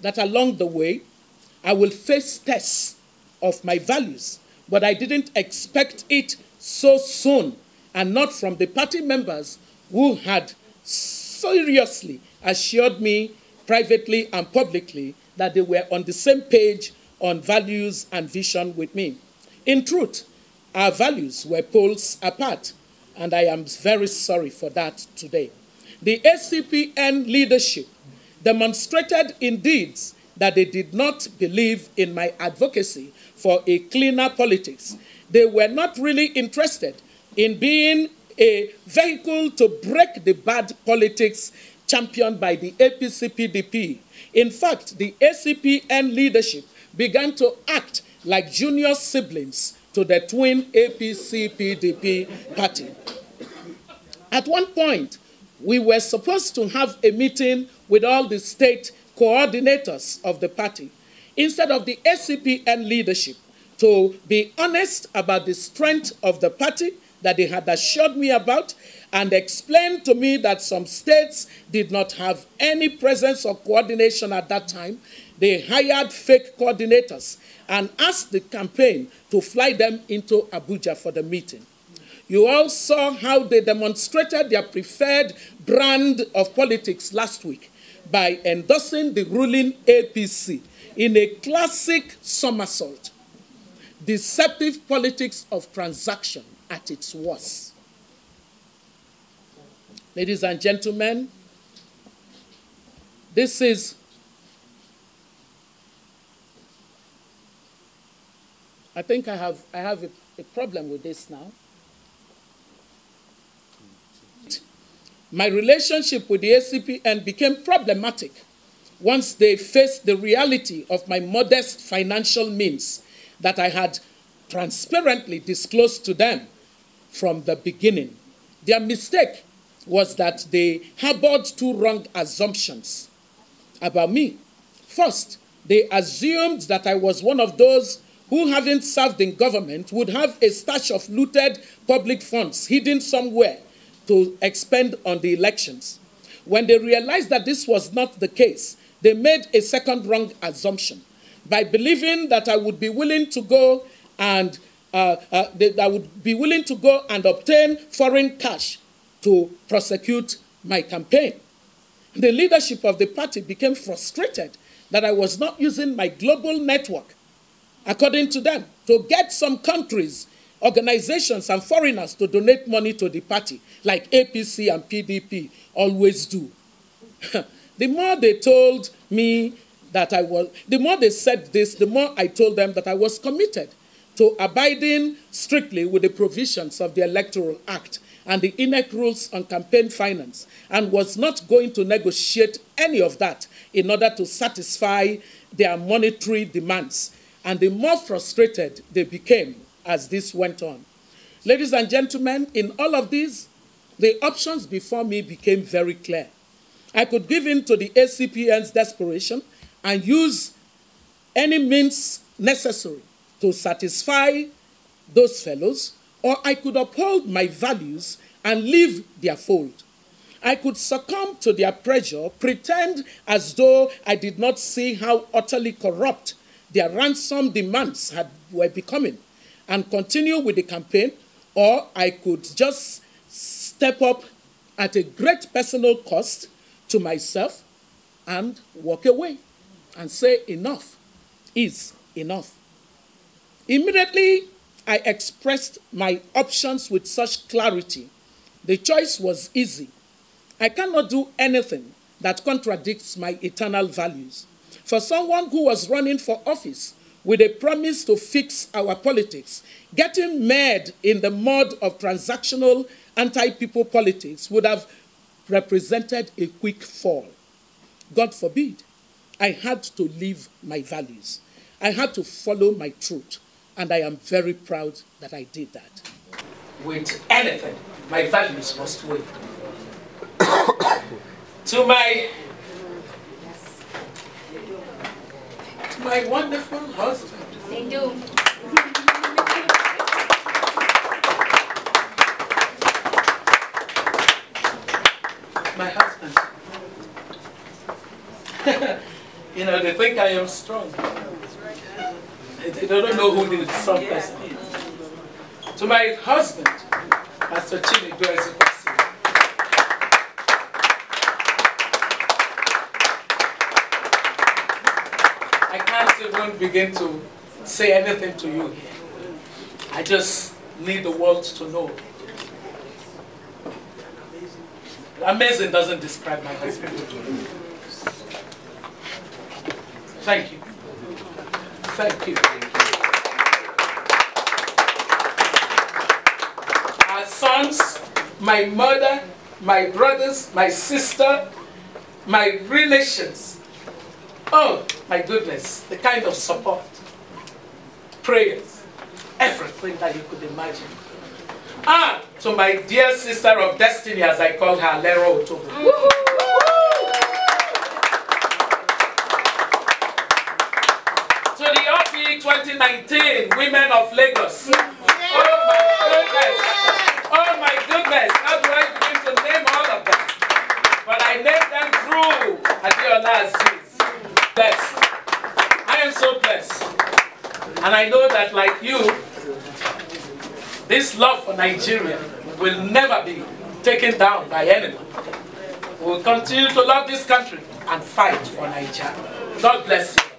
that along the way, I will face tests of my values, but I didn't expect it so soon, and not from the party members who had seriously assured me privately and publicly that they were on the same page on values and vision with me. In truth, our values were poles apart, and I am very sorry for that today. The ACPN leadership demonstrated in deeds that they did not believe in my advocacy for a cleaner politics. They were not really interested in being a vehicle to break the bad politics championed by the APC-PDP. In fact, the ACPN leadership began to act like junior siblings to the twin APC-PDP party. At one point, we were supposed to have a meeting with all the state coordinators of the party. Instead of the ACPN leadership to be honest about the strength of the party that they had assured me about and explained to me that some states did not have any presence or coordination at that time, they hired fake coordinators and asked the campaign to fly them into Abuja for the meeting. You all saw how they demonstrated their preferred brand of politics last week by endorsing the ruling APC in a classic somersault. Deceptive politics of transaction at its worst. Ladies and gentlemen, this is, I think I have a problem with this now. My relationship with the ACPN became problematic once they faced the reality of my modest financial means that I had transparently disclosed to them from the beginning. Their mistake was that they harbored two wrong assumptions about me. First, they assumed that I was one of those who, having served in government, would have a stash of looted public funds hidden somewhere to expend on the elections. When they realized that this was not the case, they made a second wrong assumption by believing that I would be willing to go and obtain foreign cash to prosecute my campaign. The leadership of the party became frustrated that I was not using my global network, according to them, to get some countries, organizations, and foreigners to donate money to the party, like APC and PDP always do. The more they told me that the more they said this, the more I told them that I was committed to abiding strictly with the provisions of the Electoral Act and the INEC rules on campaign finance, and was not going to negotiate any of that in order to satisfy their monetary demands. And the more frustrated they became as this went on. Ladies and gentlemen, in all of these, the options before me became very clear. I could give in to the ACPN's desperation and use any means necessary to satisfy those fellows, or I could uphold my values and leave their fold. I could succumb to their pressure, pretend as though I did not see how utterly corrupt their ransom demands were becoming, and continue with the campaign, or I could just step up at a great personal cost to myself and walk away and say enough is enough. Immediately, I expressed my options with such clarity. The choice was easy. I cannot do anything that contradicts my eternal values. For someone who was running for office with a promise to fix our politics, getting mired in the mud of transactional anti-people politics would have represented a quick fall. God forbid. I had to live my values. I had to follow my truth, and I am very proud that I did that. With anything, my values must win. To my wonderful husband. They do. My husband. You know, they think I am strong. They don't know who the strong person is. To my husband, Pastor Ezekwesili. I can't even begin to say anything to you here. I just need the world to know. Amazing doesn't describe my husband. Thank you. Thank you. Our sons, my mother, my brothers, my sister, my relations. Oh, my goodness, the kind of support, prayers, everything that you could imagine. To my dear sister of destiny, as I call her, Lero Otobo. To the OB 2019 Women of Lagos. Oh my goodness. Oh my goodness. How do I begin to name all of them? But I named them through Adiola Aziz. Blessed. I am so blessed. And I know that, like you, this love for Nigeria will never be taken down by anyone. We will continue to love this country and fight for Nigeria. God bless you.